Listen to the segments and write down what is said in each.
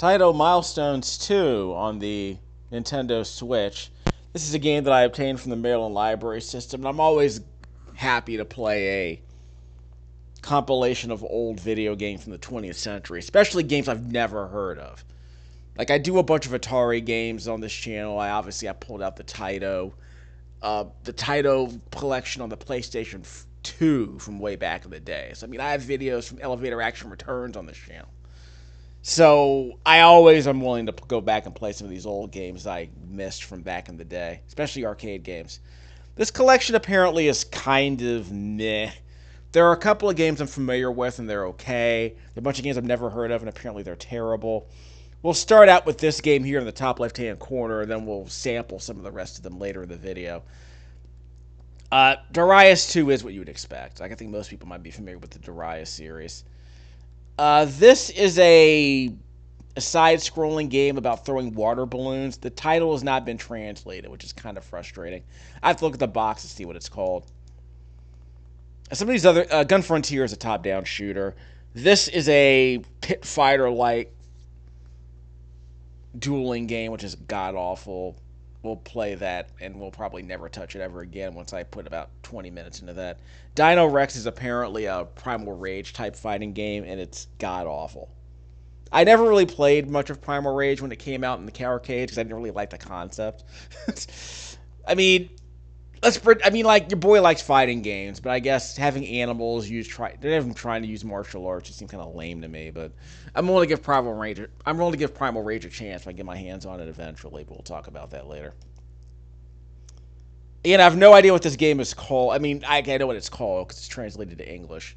Taito Milestones 2 on the Nintendo Switch. This is a game that I obtained from the Maryland Library System, and I'm always happy to play a compilation of old video games from the 20th century, especially games I've never heard of. Like, I do a bunch of Atari games on this channel. I pulled out the Taito collection on the PlayStation 2 from way back in the day. So, I mean, I have videos from Elevator Action Returns on this channel. So I always am willing to go back and play some of these old games I missed from back in the day, especially arcade games. This collection apparently is kind of meh. There are a couple of games I'm familiar with, and they're okay. There are a bunch of games I've never heard of, and apparently they're terrible. We'll start out with this game here in the top left-hand corner, and then we'll sample some of the rest of them later in the video. Darius 2 is what you would expect. Like, I think most people might be familiar with the Darius series. This is a side-scrolling game about throwing water balloons. The title has not been translated, which is kind of frustrating. I have to look at the box to see what it's called. Some of these other... Gun Frontier is a top-down shooter. This is a pit fighter-like dueling game, which is god-awful. We'll play that, and we'll probably never touch it ever again once I put about 20 minutes into that. Dino Rex is apparently a Primal Rage type fighting game, and it's god-awful. I never really played much of Primal Rage when it came out in the arcade, because I didn't really like the concept. I mean, like, your boy likes fighting games, but I guess having animals they're even trying to use martial arts, it seems kind of lame to me, but I'm willing to give Primal Rage a chance if I get my hands on it eventually, but we'll talk about that later. Again, I have no idea what this game is called. I mean, I know what it's called because it's translated to English.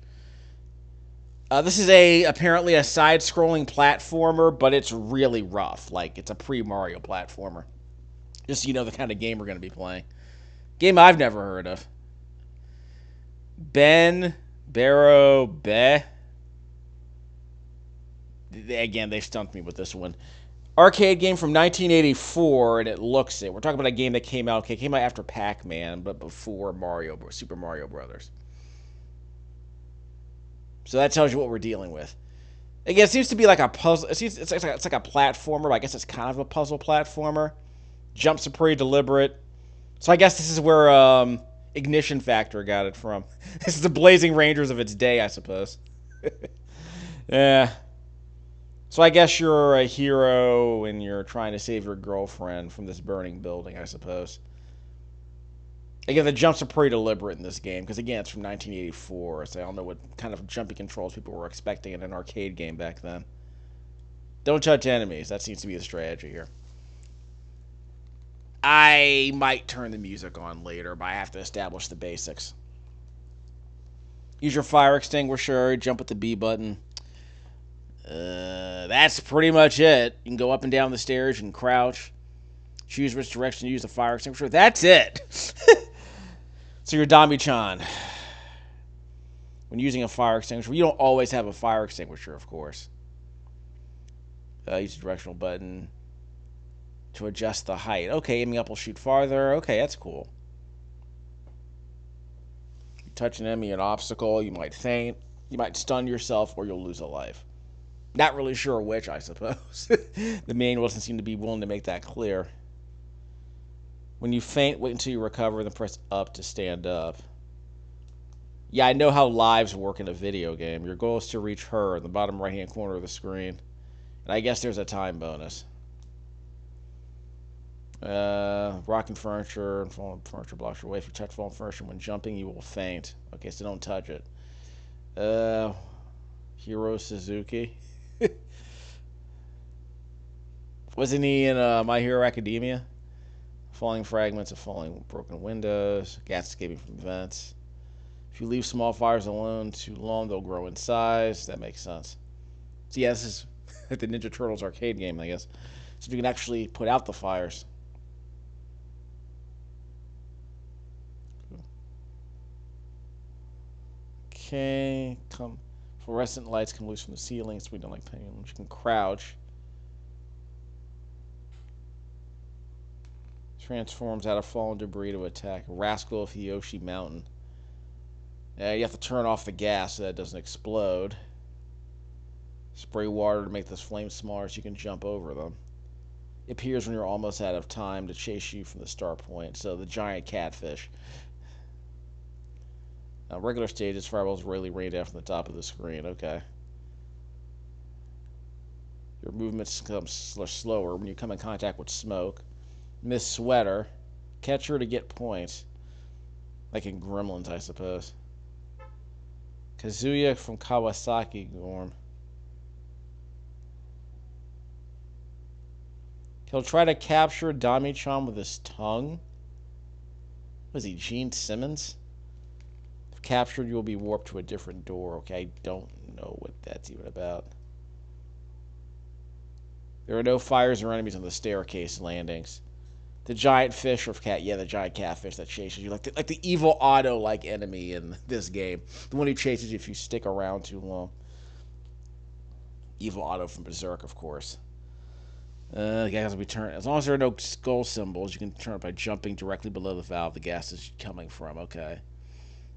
This is apparently a side-scrolling platformer, but it's really rough. Like, it's a pre-Mario platformer. Just so you know the kind of game we're going to be playing. Game I've never heard of. Bero Beh. Again, they stumped me with this one. Arcade game from 1984, and it looks it. We're talking about a game that came out after Pac-Man, but before Super Mario Brothers. So that tells you what we're dealing with. Again, it seems to be like a puzzle. It's like a platformer, but I guess it's kind of a puzzle platformer. Jumps are pretty deliberate. So I guess this is where Ignition Factor got it from. This is the Blazing Rangers of its day, I suppose. Yeah. So I guess you're a hero and you're trying to save your girlfriend from this burning building, I suppose. Again, the jumps are pretty deliberate in this game, because again, it's from 1984, so I don't know what kind of jumping controls people were expecting in an arcade game back then. Don't touch enemies. That seems to be the strategy here. I might turn the music on later, but I have to establish the basics. Use your fire extinguisher, jump with the B button. That's pretty much it. You can go up and down the stairs and crouch. Choose which direction to use the fire extinguisher. That's it! So you're Dami-chan. When using a fire extinguisher, you don't always have a fire extinguisher, of course. Use the directional button to adjust the height. Okay, aiming up will shoot farther. Okay, that's cool. You touch an enemy, an obstacle, you might faint. You might stun yourself, or you'll lose a life. Not really sure which, I suppose. The manual doesn't seem to be willing to make that clear. When you faint, wait until you recover, then press up to stand up. Yeah, I know how lives work in a video game. Your goal is to reach her in the bottom right-hand corner of the screen. And I guess there's a time bonus. Rocking furniture and falling furniture blocks your way. If you touch fallen furniture when jumping, you will faint. Okay, so don't touch it. Hiro Suzuki. Wasn't he in My Hero Academia? Falling fragments of falling broken windows, gas escaping from vents. If you leave small fires alone too long, they'll grow in size. That makes sense. So yeah, this is the Ninja Turtles arcade game, I guess. So you can actually put out the fires. Okay, fluorescent lights come loose from the ceiling, so we don't like pain. You can crouch. Transforms out of fallen debris to attack Rascal of Hiyoshi Mountain. You have to turn off the gas so that it doesn't explode. Spray water to make this flame smaller so you can jump over them. It appears when you're almost out of time to chase you from the start point. So the giant catfish. Now, regular stages, fireballs really rain down from the top of the screen. Okay. Your movements become slower when you come in contact with smoke. Miss Sweater. Catch her to get points. Like in Gremlins, I suppose. Kazuya from Kawasaki Gorm. He'll try to capture Dami-chan with his tongue. Was he Gene Simmons? If captured, you'll be warped to a different door. Okay, I don't know what that's even about. There are no fires or enemies on the staircase landings. The giant fish or cat, yeah, the giant catfish that chases you, like the evil Otto-like enemy in this game, the one who chases you if you stick around too long. Evil Otto from Berserk, of course. The gas will be turned. As long as there are no skull symbols, you can turn it by jumping directly below the valve the gas is coming from. Okay.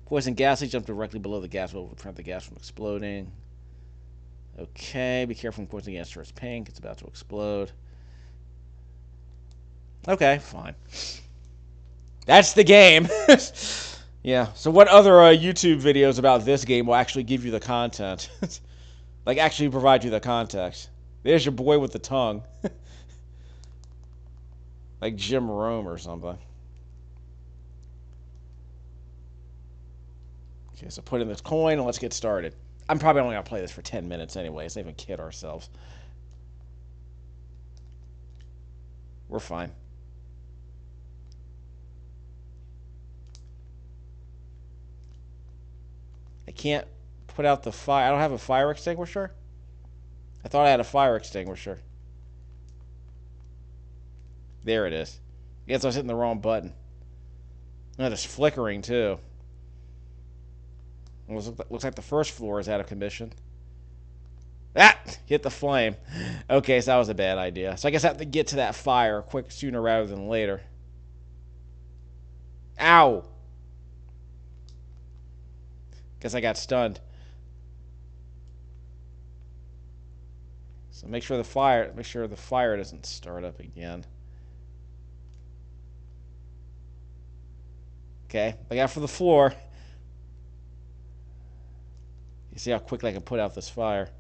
Poison gas, jump directly below the gas will prevent the gas from exploding. Okay, be careful when poison gas turns pink. It's about to explode. Okay, fine. That's the game. Yeah. So what other YouTube videos about this game will actually give you the content? Like actually provide you the context? There's your boy with the tongue. Like Jim Rome or something. Okay, so put in this coin and let's get started. I'm probably only going to play this for 10 minutes anyway. Let's not even kid ourselves. We're fine. I can't put out the fire. I don't have a fire extinguisher? I thought I had a fire extinguisher. There it is. I guess I was hitting the wrong button. Oh, it's flickering too. Looks like the first floor is out of commission. Ah! Hit the flame. Okay, so that was a bad idea. So I guess I have to get to that fire sooner rather than later. Ow! Guess I got stunned. So make sure the fire doesn't start up again. Okay, I got for the floor. You see how quickly I can put out this fire.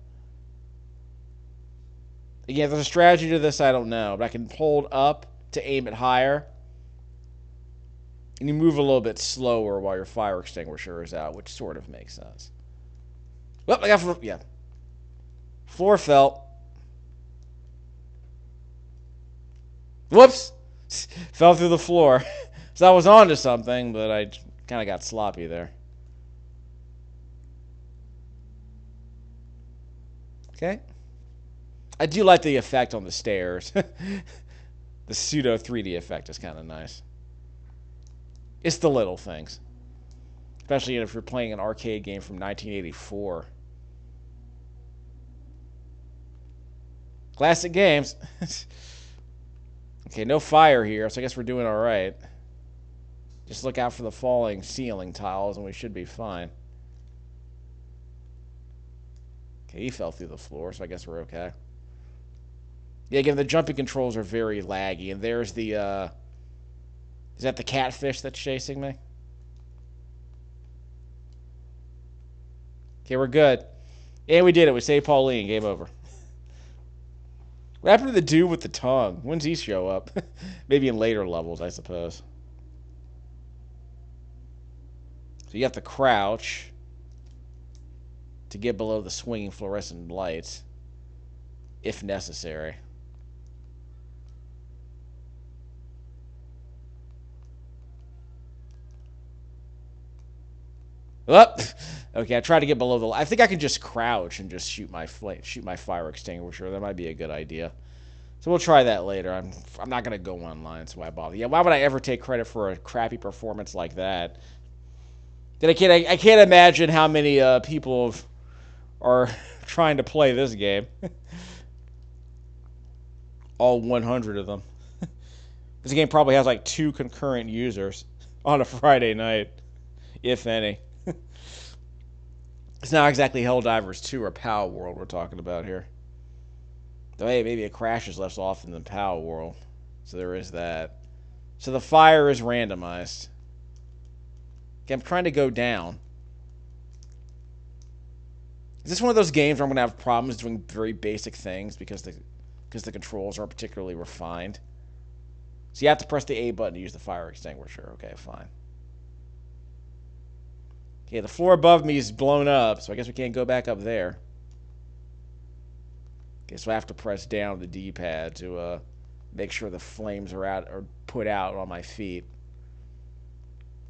Again, there's a strategy to this I don't know, but I can hold up to aim it higher. And you move a little bit slower while your fire extinguisher is out, which sort of makes sense. Well, I got yeah. Floor fell. Whoops! Fell through the floor. So I was onto something, but I kind of got sloppy there. Okay. I do like the effect on the stairs. The pseudo 3D effect is kind of nice. It's the little things. Especially if you're playing an arcade game from 1984. Classic games. Okay, no fire here, so I guess we're doing alright. Just look out for the falling ceiling tiles and we should be fine. Okay, he fell through the floor, so I guess we're okay. Yeah, again, the jumping controls are very laggy, and there's the, is that the catfish that's chasing me? Okay, we're good. And we did it. We saved Pauline. Game over. What happened to the dude with the tongue? When's he show up? Maybe in later levels, I suppose. So you have to crouch to get below the swinging fluorescent lights, if necessary. Up. Okay, I tried to get below the. I think I can just crouch and just shoot my fire extinguisher. That might be a good idea. So we'll try that later. I'm not gonna go online, so why bother? Yeah, why would I ever take credit for a crappy performance like that? Then I can't imagine how many people are trying to play this game. All 100 of them. This game probably has like 2 concurrent users on a Friday night, if any. It's not exactly Helldivers 2 or Pow World we're talking about here. Though, hey, maybe it crashes less often than Pow World. So there is that. So the fire is randomized. Okay, I'm trying to go down. Is this one of those games where I'm going to have problems doing very basic things because the controls aren't particularly refined? So you have to press the A button to use the fire extinguisher. Okay, fine. Okay, the floor above me is blown up, so I guess we can't go back up there. Okay, so I have to press down the D-pad to make sure the flames are out or put out on my feet.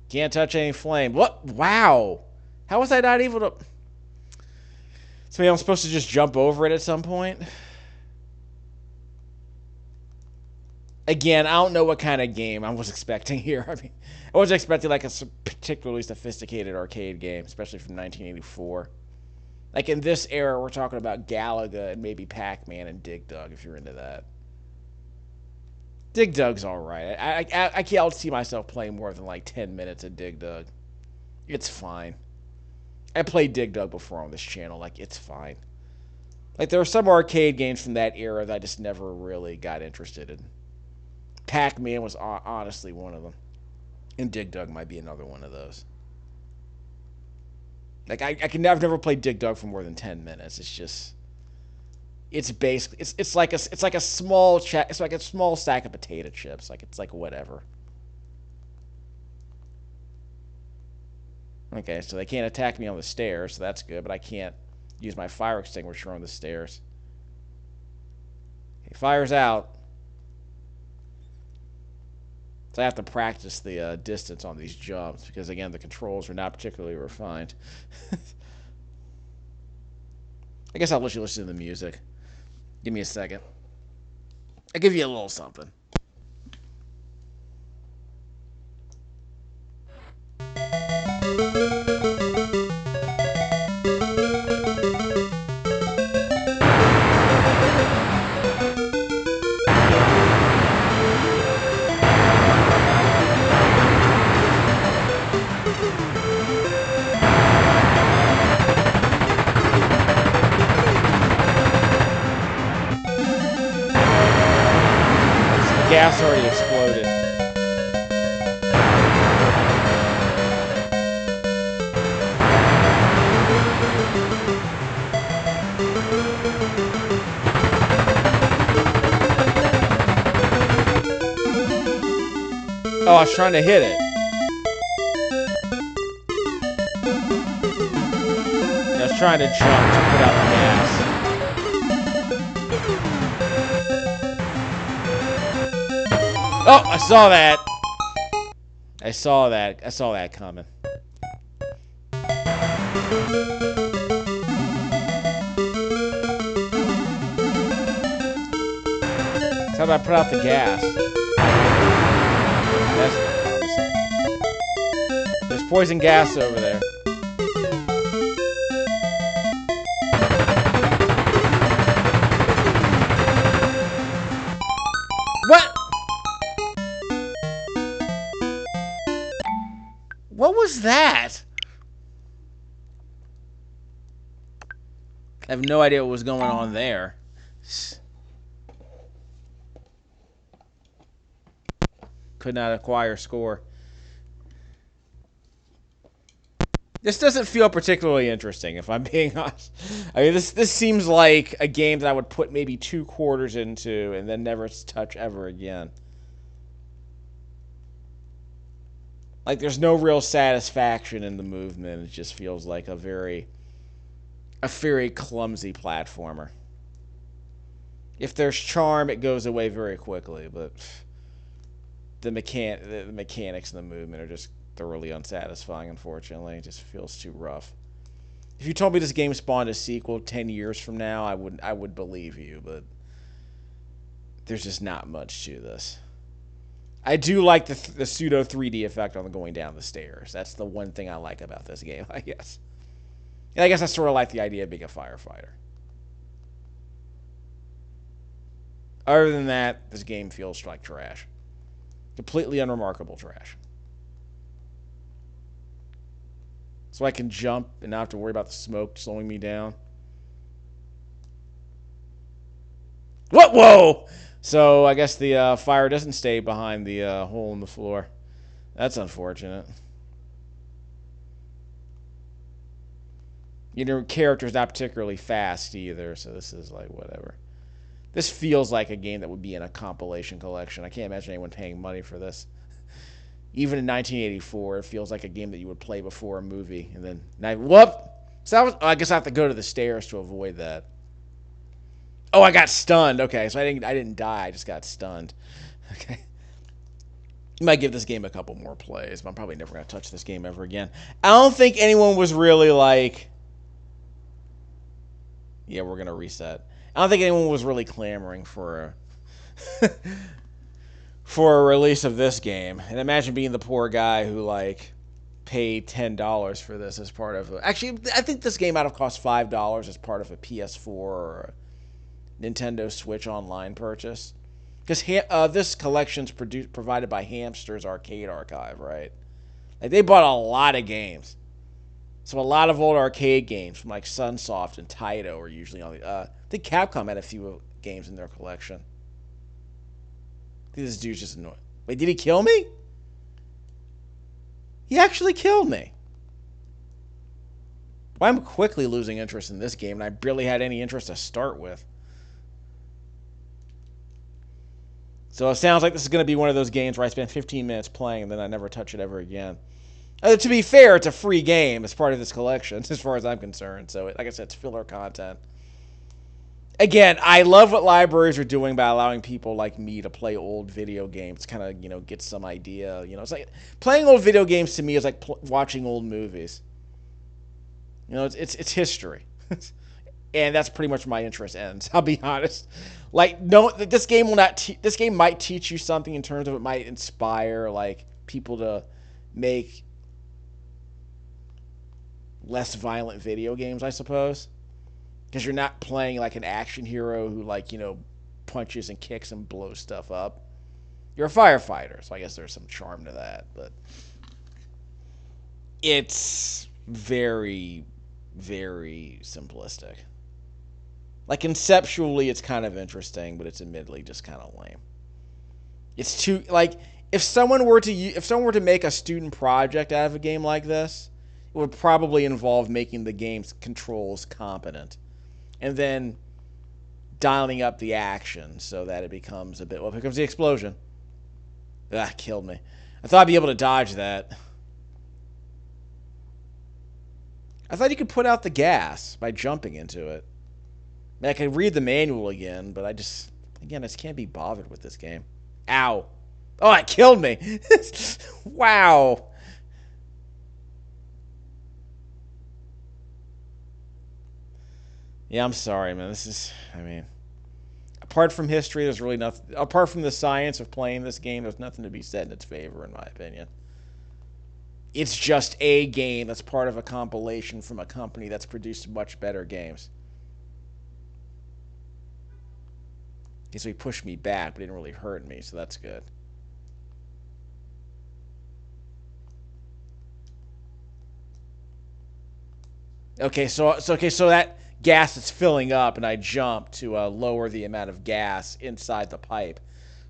Can't touch any flame. What? Wow! How was I not able to... So maybe I'm supposed to just jump over it at some point? Again, I don't know what kind of game I was expecting here. I mean, I wasn't expecting like a particularly sophisticated arcade game, especially from 1984. Like in this era, we're talking about Galaga and maybe Pac-Man and Dig Dug, if you're into that. Dig Dug's alright. I can't see myself playing more than like 10 minutes of Dig Dug. It's fine. I played Dig Dug before on this channel. Like, it's fine. Like, there are some arcade games from that era that I just never really got interested in. Pac-Man was honestly one of them. And Dig Dug might be another one of those. Like, I've never played Dig Dug for more than 10 minutes. It's just... It's basically... It's like a small... It's like a small stack of potato chips. Like, it's like whatever. Okay, so they can't attack me on the stairs, so that's good, but I can't use my fire extinguisher on the stairs. Okay, fire's out. So I have to practice the distance on these jumps, because again, the controls are not particularly refined. I guess I'll let you listen to the music. Give me a second. I'll give you a little something. Gas already exploded. Oh, I was trying to hit it. I was trying to jump to put out the gas. Oh, I saw that. I saw that coming. So how do I put out the gas? That's not promising. There's poison gas over there. What? What was that? I have no idea what was going on there. Could not acquire score. This doesn't feel particularly interesting, if I'm being honest. I mean, this seems like a game that I would put maybe 2 quarters into and then never touch ever again. Like, there's no real satisfaction in the movement. It just feels like a very clumsy platformer. If there's charm, it goes away very quickly, but the mechanics and the movement are just thoroughly unsatisfying, unfortunately. It just feels too rough. If you told me this game spawned a sequel 10 years from now, I would believe you, but there's just not much to this. I do like the pseudo 3D effect on the going down the stairs. That's the one thing I like about this game, I guess. And I guess I sort of like the idea of being a firefighter. Other than that, this game feels like trash. Completely unremarkable trash. so I can jump and not have to worry about the smoke slowing me down. What? Whoa! So I guess the fire doesn't stay behind the hole in the floor. That's unfortunate. Your character's not particularly fast either, so this is like whatever. This feels like a game that would be in a compilation collection. I can't imagine anyone paying money for this. Even in 1984, it feels like a game that you would play before a movie. And then, whoop! So I guess I have to go to the stairs to avoid that. Oh, I got stunned. Okay, so I didn't die. I just got stunned. Okay. You might give this game a couple more plays, but I'm probably never going to touch this game ever again. I don't think anyone was really like... Yeah, we're going to reset. I don't think anyone was really clamoring for for a release of this game. And imagine being the poor guy who, like, paid $10 for this as part of... Actually, I think this game might have cost $5 as part of a PS4 or a Nintendo Switch Online purchase. Because this collection's provided by Hamster's Arcade Archive, right? Like, they bought a lot of games. So a lot of old arcade games from, like, Sunsoft and Taito are usually on the... I think Capcom had a few games in their collection. I think this dude's just annoying. Wait, did he kill me? He actually killed me. Well, I'm quickly losing interest in this game, and I barely had any interest to start with. So it sounds like this is going to be one of those games where I spend 15 minutes playing and then I never touch it ever again. To be fair, it's a free game as part of this collection, as far as I'm concerned. So, like I said, it's filler content. Again, I love what libraries are doing by allowing people like me to play old video games, kind of, get some idea. It's like playing old video games to me is like watching old movies. It's history. And that's pretty much where my interest ends. I'll be honest. Like, no, this game will not. This game might teach you something in terms of it might inspire like people to make less violent video games, I suppose, because you're not playing like an action hero who like punches and kicks and blows stuff up. You're a firefighter, so I guess there's some charm to that, but it's very, very simplistic. Like, conceptually, it's kind of interesting, but it's admittedly just kind of lame. It's too, like, if someone were to make a student project out of a game like this, it would probably involve making the game's controls competent, and then dialing up the action so that it becomes a bit. Well, here comes the explosion. Ah, killed me. I thought I'd be able to dodge that. I thought you could put out the gas by jumping into it. I mean, I could read the manual again, but I just can't be bothered with this game. Ow. Oh, it killed me. Wow. Yeah, I'm sorry, man. Apart from history, there's really nothing. Apart from the science of playing this game, there's nothing to be said in its favor, in my opinion. It's just a game that's part of a compilation from a company that's produced much better games. Okay, so he pushed me back, but didn't really hurt me, so that's good. Okay, so that gas is filling up, and I jump to lower the amount of gas inside the pipe.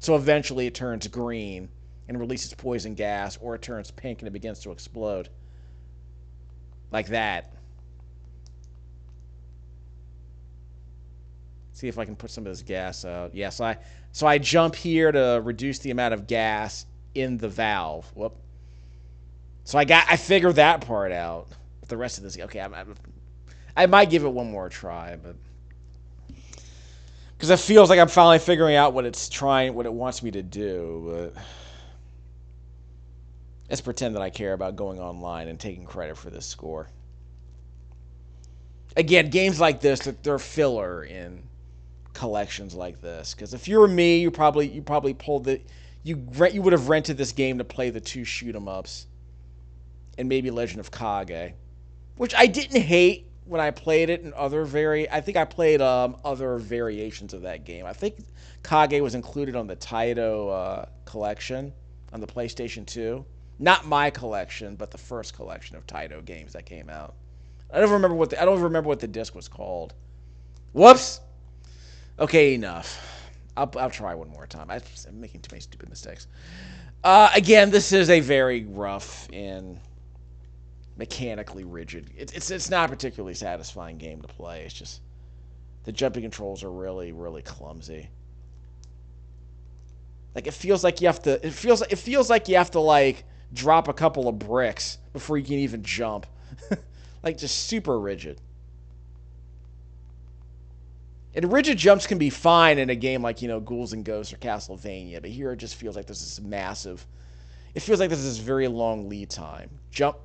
So eventually it turns green and releases poison gas, or it turns pink and it begins to explode. Like that. See if I can put some of this gas out. Yeah, so I jump here to reduce the amount of gas in the valve. Whoop. So I figured that part out. But the rest of this, okay, I might give it one more try, but because it feels like I'm finally figuring out what it wants me to do. But let's pretend that I care about going online and taking credit for this score. Again, games like this, they're filler in collections like this, because if you were me, you probably pulled you would have rented this game to play the 2 shoot 'em ups and maybe Legend of Kage, which I didn't hate when I played it. I think I played other variations of that game. I think Kage was included on the Taito collection on the PlayStation 2, Not my collection, but the first collection of Taito games that came out. I don't remember what the disc was called. Whoops. Okay, enough. I'll try one more time. I'm making too many stupid mistakes. Again, this is a very rough and mechanically rigid. It's not a particularly satisfying game to play. It's just the jumping controls are really, really clumsy. Like it feels like you have to. It feels like you have to like drop a couple of bricks before you can even jump. Like just super rigid. And rigid jumps can be fine in a game like, Ghouls and Ghosts or Castlevania, but here it just feels like there's this massive... It feels like there's this very long lead time. Jump...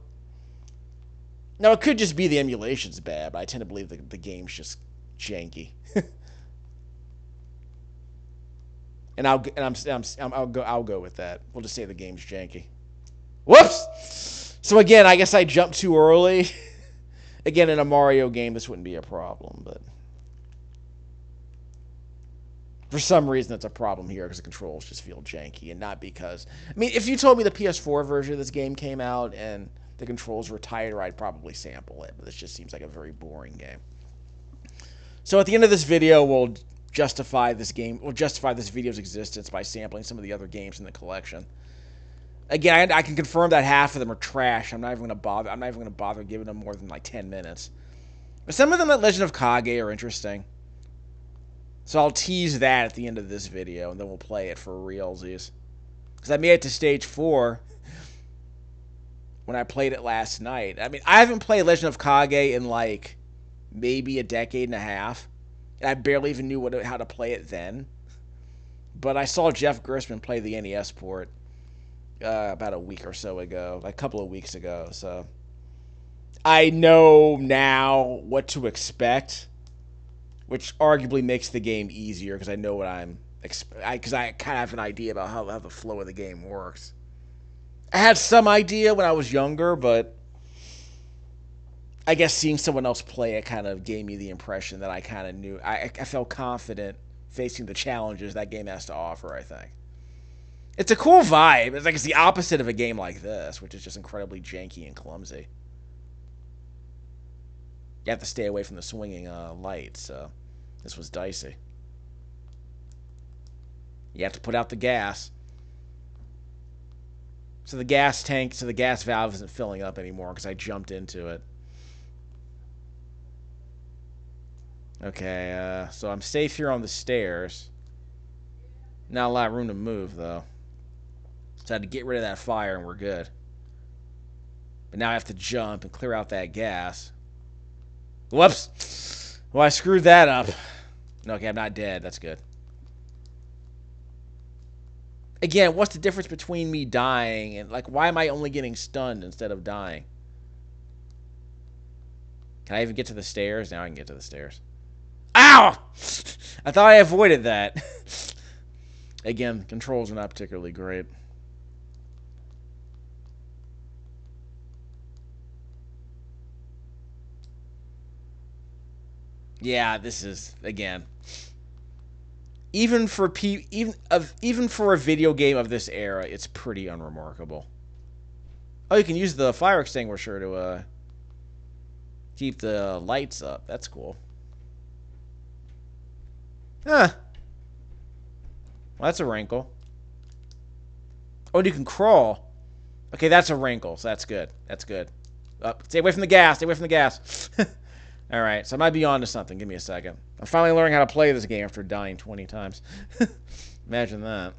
Now, it could just be the emulation's bad, but I tend to believe the game's just janky. And I'll go with that. We'll just say the game's janky. Whoops! So again, I guess I jumped too early. Again, in a Mario game, this wouldn't be a problem, but... For some reason, it's a problem here because the controls just feel janky and not because... I mean, if you told me the PS4 version of this game came out and the controls were tighter, I'd probably sample it. But this just seems like a very boring game. So at the end of this video, we'll justify this video's existence by sampling some of the other games in the collection. Again, I can confirm that half of them are trash. I'm not even going to bother giving them more than like 10 minutes. But some of them, like Legend of Kage, are interesting. So I'll tease that at the end of this video, and then we'll play it for realsies. Because I made it to stage 4 when I played it last night. I mean, I haven't played Legend of Kage in, like, maybe a decade and a half. And I barely even knew how to play it then. But I saw Jeff Gerstmann play the NES port about a week or so ago. Like a couple of weeks ago. So I know now what to expect. Which arguably makes the game easier because I know what because I kind of have an idea about how the flow of the game works. I had some idea when I was younger, but I guess seeing someone else play it kind of gave me the impression that I kind of knew. I felt confident facing the challenges that game has to offer, I think. It's a cool vibe. It's the opposite of a game like this, which is just incredibly janky and clumsy. You have to stay away from the swinging lights, so this was dicey. You have to put out the gas. So the gas valve isn't filling up anymore because I jumped into it. Okay, so I'm safe here on the stairs. Not a lot of room to move, though. So I had to get rid of that fire and we're good. But now I have to jump and clear out that gas. Whoops. Well, I screwed that up. Okay, I'm not dead. That's good. Again, what's the difference between me dying and, like, why am I only getting stunned instead of dying? Can I even get to the stairs? Now I can get to the stairs. Ow! I thought I avoided that. Again, controls are not particularly great. Yeah, this is, again, even for a video game of this era, it's pretty unremarkable. Oh, you can use the fire extinguisher to keep the lights up. That's cool. Huh. Well, that's a wrinkle. Oh, and you can crawl. Okay, that's a wrinkle, so that's good. That's good. Stay away from the gas. Stay away from the gas. Alright, so I might be on to something. Give me a second. I'm finally learning how to play this game after dying 20 times. Imagine that.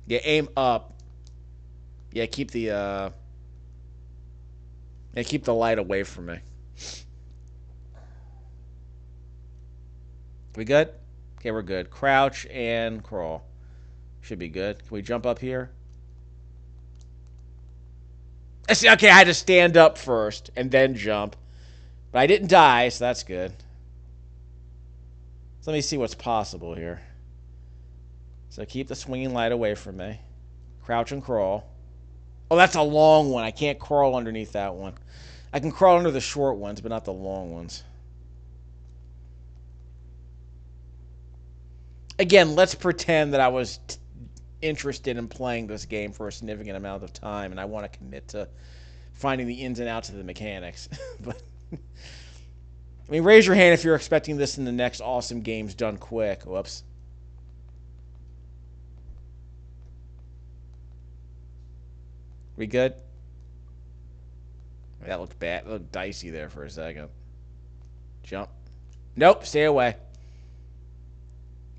Yeah, aim up. Yeah, keep the light away from me. We good? Okay, we're good. Crouch and crawl. Should be good. Can we jump up here? Okay, I had to stand up first and then jump. But I didn't die, so that's good. So let me see what's possible here. So keep the swinging light away from me. Crouch and crawl. Oh, that's a long one. I can't crawl underneath that one. I can crawl under the short ones, but not the long ones. Again, let's pretend that I was interested in playing this game for a significant amount of time, and I want to commit to finding the ins and outs of the mechanics. But I mean, raise your hand if you're expecting this in the next awesome games done quick. Whoops. We good? That looked bad. That looked dicey there for a second. Jump. Nope, stay away.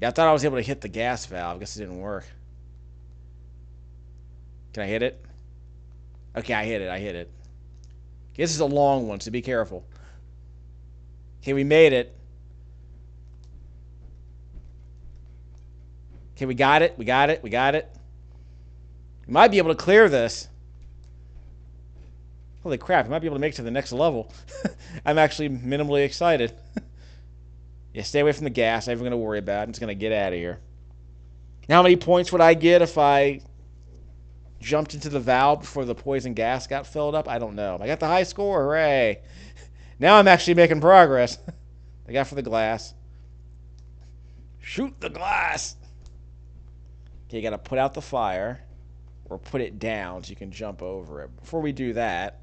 Yeah, I thought I was able to hit the gas valve. I guess it didn't work. Can I hit it? Okay, I hit it. I hit it. Okay, this is a long one, so be careful. Okay, we made it. Okay, we got it. We got it. We got it. We might be able to clear this. Holy crap, we might be able to make it to the next level. I'm actually minimally excited. Yeah, stay away from the gas. I'm even going to worry about it. I'm just going to get out of here. Now, how many points would I get if I jumped into the valve before the poison gas got filled up? I don't know. I got the high score. Hooray. Now I'm actually making progress. I got for the glass. Shoot the glass. Okay, you got to put out the fire or put it down so you can jump over it. Before we do that,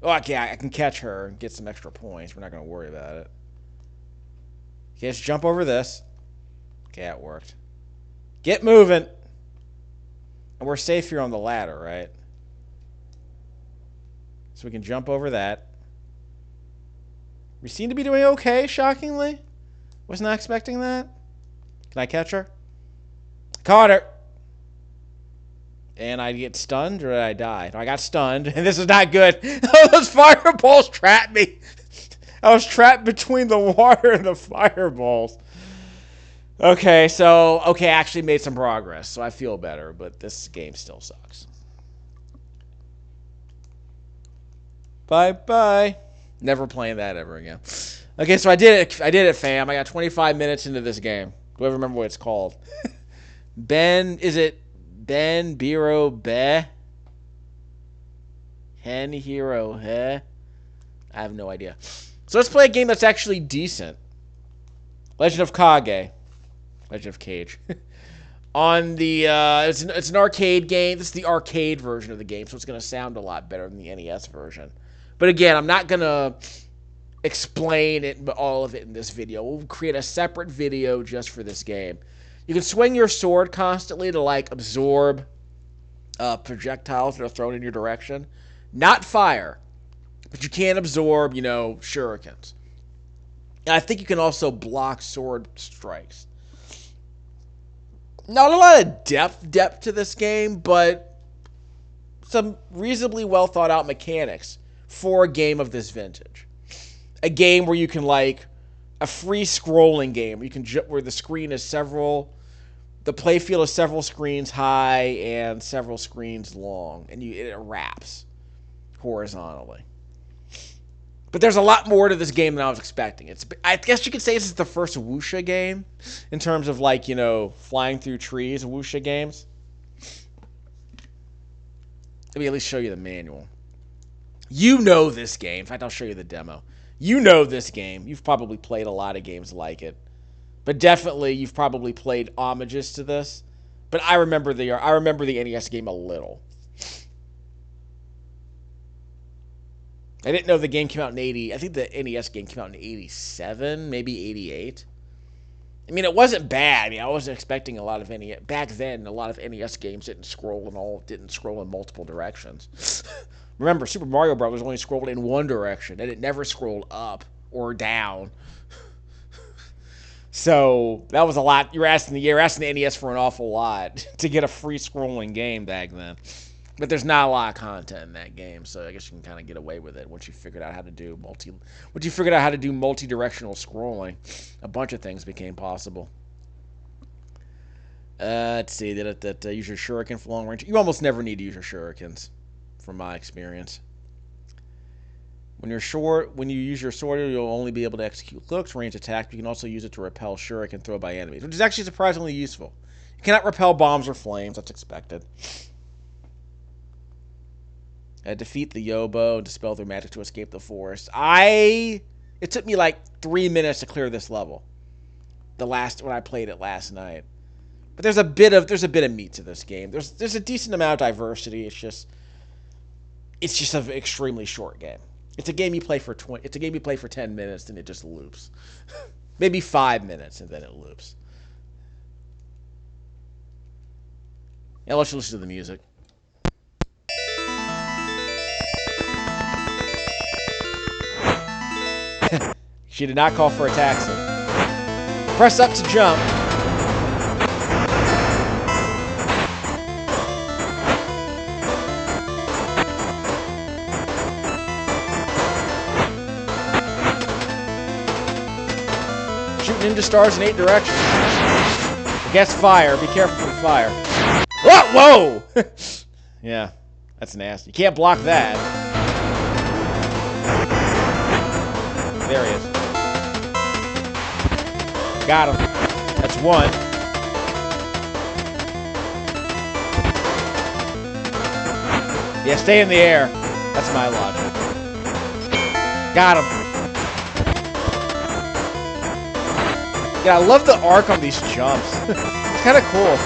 okay, I can catch her and get some extra points. We're not going to worry about it. Okay, let's jump over this. Okay, that worked. Get moving. And we're safe here on the ladder, right? So we can jump over that. We seem to be doing okay, shockingly. Was not expecting that. Can I catch her? Caught her. And I get stunned, or did I die? No, I got stunned, and this is not good. Those fireballs trapped me. I was trapped between the water and the fireballs. Okay, I actually made some progress, so I feel better, but this game still sucks. Bye-bye. Never playing that ever again. Okay, so I did it, fam. I got 25 minutes into this game. Do I remember what it's called? Is it Bero Beh? Hen Hero Heh? I have no idea. So let's play a game that's actually decent. Legend of Kage. Legend of Cage. On the, it's an arcade game. This is the arcade version of the game, so it's going to sound a lot better than the NES version. But again, I'm not going to explain it, all of it in this video. We'll create a separate video just for this game. You can swing your sword constantly to, like, absorb projectiles that are thrown in your direction. Not fire. But you can absorb, shurikens. And I think you can also block sword strikes. Not a lot of depth to this game, but some reasonably well thought out mechanics for a game of this vintage. A game where you can, like, a free scrolling game where the screen is the playfield is several screens high and several screens long, and it wraps horizontally. But there's a lot more to this game than I was expecting. I guess you could say this is the first wuxia game in terms of, like, flying through trees, wuxia games. Let me at least show you the manual. You know this game. In fact, I'll show you the demo. You know this game. You've probably played a lot of games like it. But definitely you've probably played homages to this. But I remember the NES game a little. I didn't know the game came out in 80. I think the NES game came out in 87, maybe 88. I mean, it wasn't bad. I mean, I wasn't expecting a lot of NES. Back then, a lot of NES games didn't scroll in multiple directions. Remember, Super Mario Bros. Only scrolled in one direction, and it never scrolled up or down. So that was a lot. You're asking the NES for an awful lot to get a free scrolling game back then. But there's not a lot of content in that game, so I guess you can kind of get away with it once you figured out how to do multi-directional scrolling. A bunch of things became possible. Let's see. That use your shuriken for long range. You almost never need to use your shurikens, from my experience. When you use your sword, you'll only be able to execute close range attacks, but you can also use it to repel shuriken thrown by enemies, which is actually surprisingly useful. You cannot repel bombs or flames. That's expected. Defeat the Yobo and dispel their magic to escape the forest. It took me like 3 minutes to clear this level. when I played it last night. But there's a bit of meat to this game. There's a decent amount of diversity. It's just an extremely short game. It's a game you play for 10 minutes and it just loops. Maybe 5 minutes and then it loops. Now let's listen to the music. She did not call for a taxi. Press up to jump. Shooting ninja stars in 8 directions. Against fire. Be careful from fire. Whoa! Whoa! Yeah, that's nasty. You can't block that. There he is. Got him. That's one. Yeah, stay in the air. That's my logic. Got him. Yeah, I love the arc on these jumps. It's kind of cool.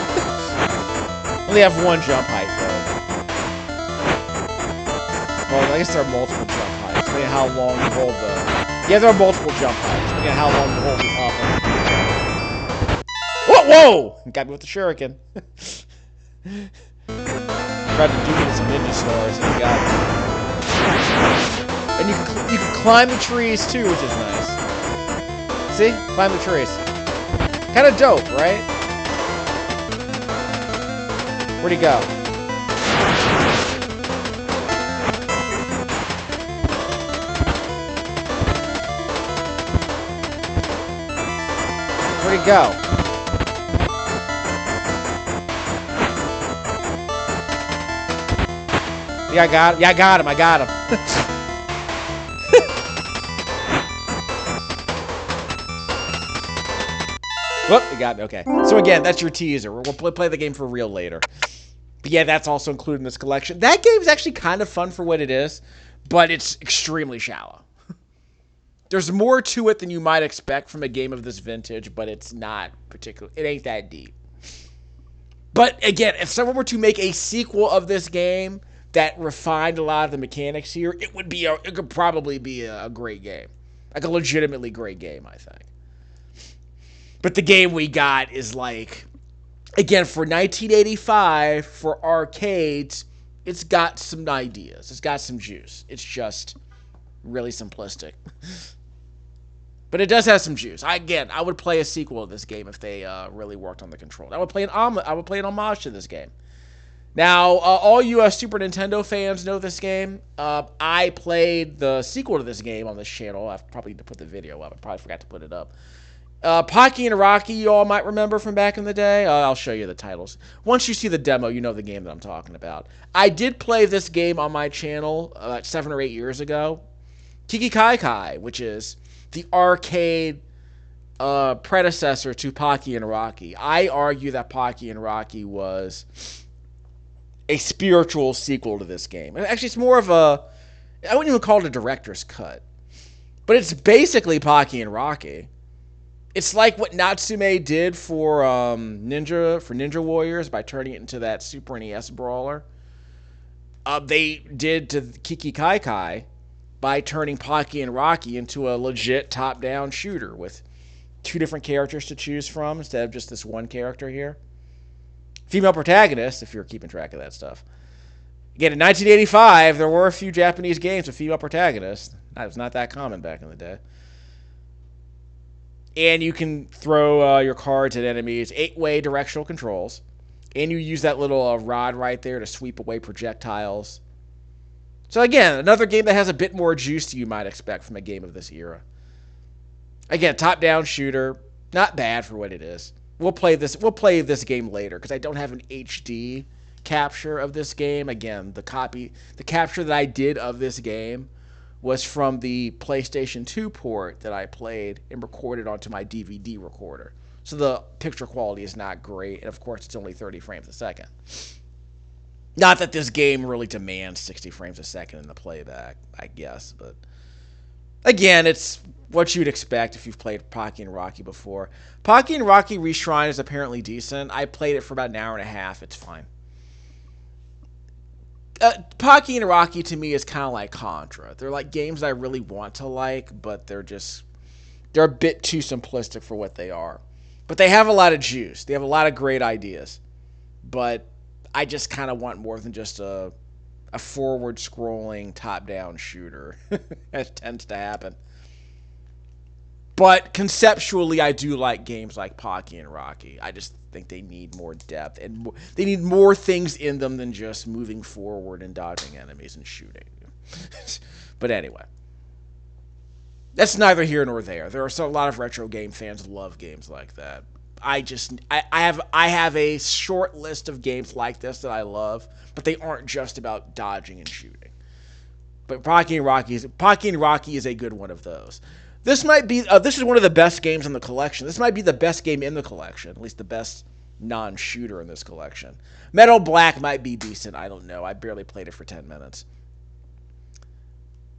Only have one jump height, though. Well, I guess there are multiple jump heights. Depending on how long you hold the... Yeah, there are multiple jump heights. Depending on how long you hold the up. Whoa! Whoa! Got me with the shuriken. Tried to do me some ninja stars, and he got me. And you can climb the trees, too, which is nice. See? Climb the trees. Kind of dope, right? Where'd he go? Where'd he go? Yeah, I got him. Yeah, I got him. I got him. Whoop, you got me. Okay. So again, that's your teaser. We'll play the game for real later. But yeah, that's also included in this collection. That game is actually kind of fun for what it is, but it's extremely shallow. There's more to it than you might expect from a game of this vintage, but it's not particular. It ain't that deep. But again, if someone were to make a sequel of this game that refined a lot of the mechanics here, it could probably be a great game. Like a legitimately great game, I think. But the game we got is like, again, for 1985, for arcades, it's got some ideas. It's got some juice. It's just really simplistic. But it does have some juice. I would play a sequel of this game if they really worked on the control. I would play an homage to this game. Now, all you Super Nintendo fans know this game. I played the sequel to this game on this channel. I probably need to put the video up. I probably forgot to put it up. Pocky and Rocky, you all might remember from back in the day. I'll show you the titles. Once you see the demo, you know the game that I'm talking about. I did play this game on my channel 7 or 8 years ago. Kiki Kai Kai, which is the arcade predecessor to Pocky and Rocky. I argue that Pocky and Rocky was a spiritual sequel to this game. Actually, it's more of I wouldn't even call it a director's cut. But it's basically Pocky and Rocky. It's like what Natsume did for Ninja Warriors by turning it into that Super NES brawler. They did to Kiki Kai Kai by turning Pocky and Rocky into a legit top-down shooter with 2 different characters to choose from instead of just this one character here. Female protagonist, if you're keeping track of that stuff. Again, in 1985, there were a few Japanese games with female protagonists. That was not that common back in the day. And you can throw your cards at enemies, 8-way directional controls. And you use that little rod right there to sweep away projectiles. So again, another game that has a bit more juice than you might expect from a game of this era. Again, top-down shooter, not bad for what it is. We'll play this game later because I don't have an HD capture of this game. Again, the capture that I did of this game was from the PlayStation 2 port that I played and recorded onto my DVD recorder. So the picture quality is not great, and of course it's only 30 frames a second. Not that this game really demands 60 frames a second in the playback, I guess, but again, it's what you'd expect if you've played Pocky and Rocky before. Pocky and Rocky Reshrine is apparently decent. I played it for about an hour and a half. It's fine. Pocky and Rocky to me is kind of like Contra. They're like games I really want to like, but they're a bit too simplistic for what they are. But they have a lot of juice. They have a lot of great ideas. But I just kind of want more than just a forward-scrolling, top-down shooter. That tends to happen. But conceptually, I do like games like Pocky and Rocky. I just think they need more depth, and they need more things in them than just moving forward and dodging enemies and shooting. But anyway, that's neither here nor there. There are a lot of retro game fans who love games like that. I have a short list of games like this that I love, but they aren't just about dodging and shooting. But Pocky and Rocky is a good one of those. This might be this is one of the best games in the collection. This might be the best game in the collection, at least the best non-shooter in this collection. Metal Black might be decent. I don't know. I barely played it for 10 minutes.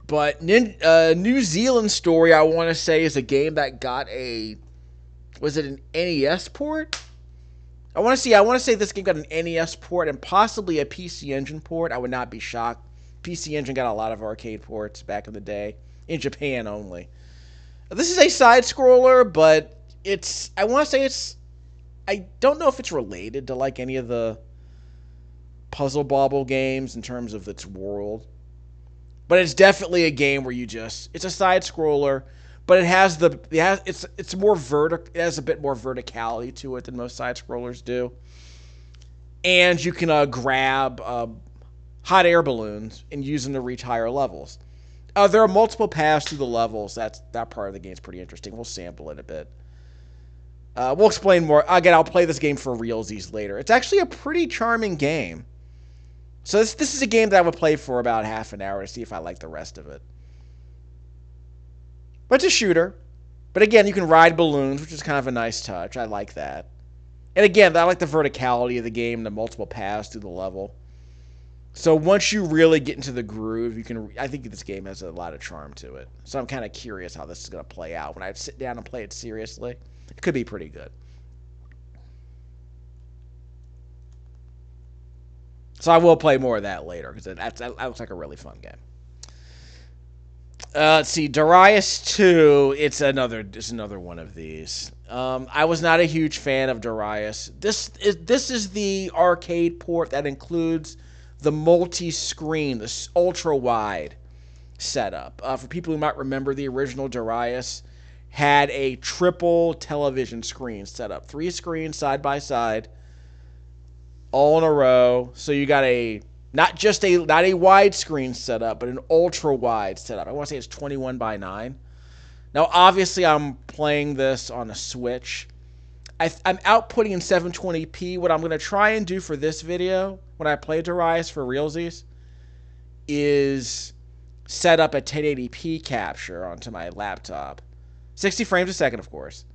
But New Zealand Story, I want to say, is a game that got was it an NES port? I want to say this game got an NES port and possibly a PC Engine port. I would not be shocked. PC Engine got a lot of arcade ports back in the day, in Japan only. This is a side-scroller, but I don't know if it's related to like any of the Puzzle Bobble games in terms of its world. But it's definitely a game where it's a side-scroller, but it has a bit more verticality to it than most side-scrollers do. And you can grab hot air balloons and use them to reach higher levels. There are multiple paths through the levels. That part of the game is pretty interesting. We'll sample it a bit. We'll explain more. Again, I'll play this game for realsies later. It's actually a pretty charming game. So this is a game that I would play for about half an hour to see if I like the rest of it. But it's a shooter. But again, you can ride balloons, which is kind of a nice touch. I like that. And again, I like the verticality of the game, the multiple paths through the level. So once you really get into the groove, I think this game has a lot of charm to it. So I'm kind of curious how this is going to play out. When I sit down and play it seriously, it could be pretty good. So I will play more of that later, because that looks like a really fun game. Let's see, Darius 2, it's another one of these. I was not a huge fan of Darius. This is the arcade port that includes the multi-screen, the ultra-wide setup. For people who might remember, the original Darius had a triple television screen set up. 3 screens side by side, all in a row. So you got not a widescreen setup, but an ultra-wide setup. I want to say it's 21 by 9. Now, obviously, I'm playing this on a Switch. I'm outputting in 720p. What I'm going to try and do for this video, when I play Darius for realsies, is set up a 1080p capture onto my laptop. 60 frames a second, of course.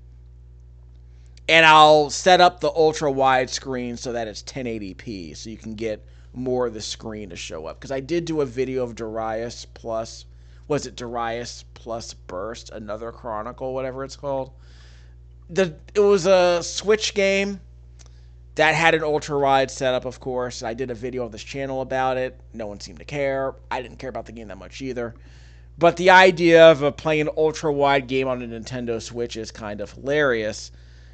And I'll set up the ultra-wide screen so that it's 1080p, so you can get more of the screen to show up. Because I did do a video of Darius plus... Was it Darius plus Burst? Another Chronicle, whatever it's called. It was a Switch game that had an ultra-wide setup, of course. I did a video on this channel about it. No one seemed to care. I didn't care about the game that much either. But the idea of playing an ultra-wide game on a Nintendo Switch is kind of hilarious.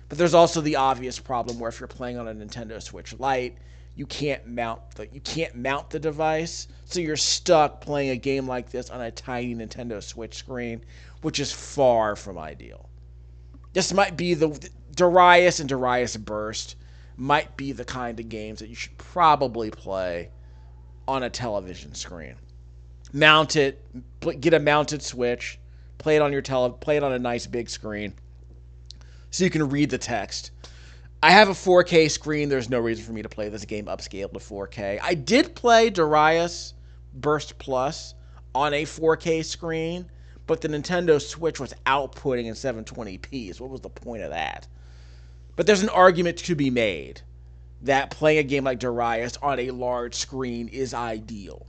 But there's also the obvious problem where if you're playing on a Nintendo Switch Lite, you can't mount the device, so you're stuck playing a game like this on a tiny Nintendo Switch screen, which is far from ideal. This might be the Darius and Darius Burst might be the kind of games that you should probably play on a television screen. Mount it, get a mounted Switch, play it on a nice big screen, so you can read the text. I have a 4K screen. There's no reason for me to play this game upscaled to 4K. I did play Darius Burst Plus on a 4K screen, but the Nintendo Switch was outputting in 720p, so what was the point of that? But there's an argument to be made that playing a game like Darius on a large screen is ideal.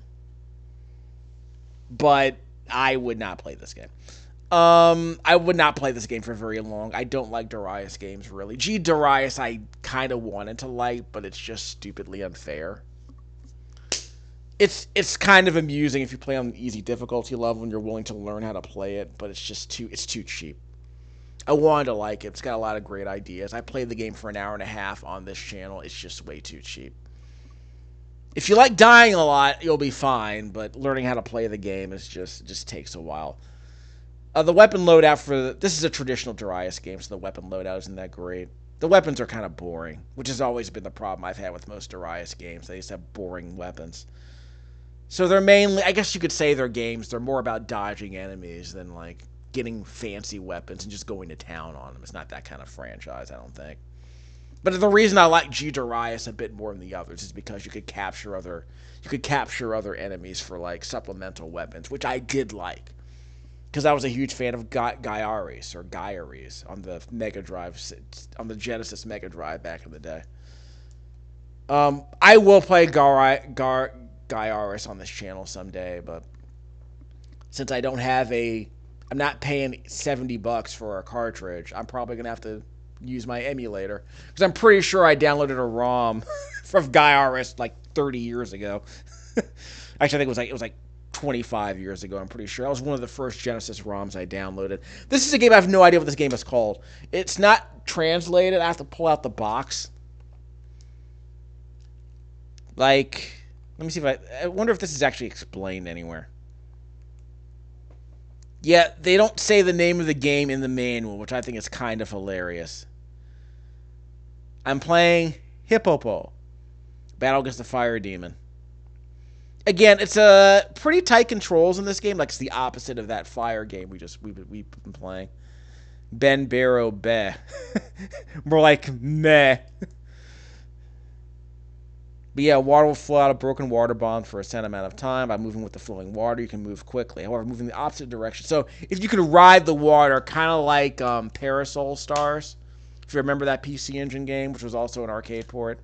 But I would not play this game. I would not play this game for very long. I don't like Darius games, really. Darius I kind of wanted to like, but it's just stupidly unfair. It's kind of amusing if you play on an easy difficulty level and you're willing to learn how to play it, but it's too cheap. I wanted to like it. It's got a lot of great ideas. I played the game for an hour and a half on this channel. It's just way too cheap. If you like dying a lot, you'll be fine, but learning how to play the game is just takes a while. The weapon loadout this is a traditional Darius game, so the weapon loadout isn't that great. The weapons are kind of boring, which has always been the problem I've had with most Darius games. They just have boring weapons. So they're mainly, I guess you could say they're more about dodging enemies than like getting fancy weapons and just going to town on them. It's not that kind of franchise, I don't think. But the reason I like Darius a bit more than the others is because you could capture other enemies for like supplemental weapons, which I did like. Because I was a huge fan of Gyaris on the Mega Drive, on the Genesis Mega Drive back in the day. I will play Gyaris on this channel someday, but since I don't have I'm not paying $70 for a cartridge, I'm probably gonna have to use my emulator because I'm pretty sure I downloaded a ROM from Gyaris like 30 years ago. Actually, I think it was like 25 years ago, I'm pretty sure. That was one of the first Genesis ROMs I downloaded. This is a game I have no idea what this game is called. It's not translated. I have to pull out the box. Like, let me see if I wonder if this is actually explained anywhere. Yeah, they don't say the name of the game in the manual, which I think is kind of hilarious. I'm playing Hippopo. Battle against the Fire Demon. Again, it's pretty tight controls in this game. Like, it's the opposite of that fire game we've been playing. Bero Beh. More like meh. But yeah, water will flow out of broken water bombs for a set amount of time. By moving with the flowing water, you can move quickly. However, moving the opposite direction. So if you can ride the water, kind of like Parasol Stars. If you remember that PC Engine game, which was also an arcade port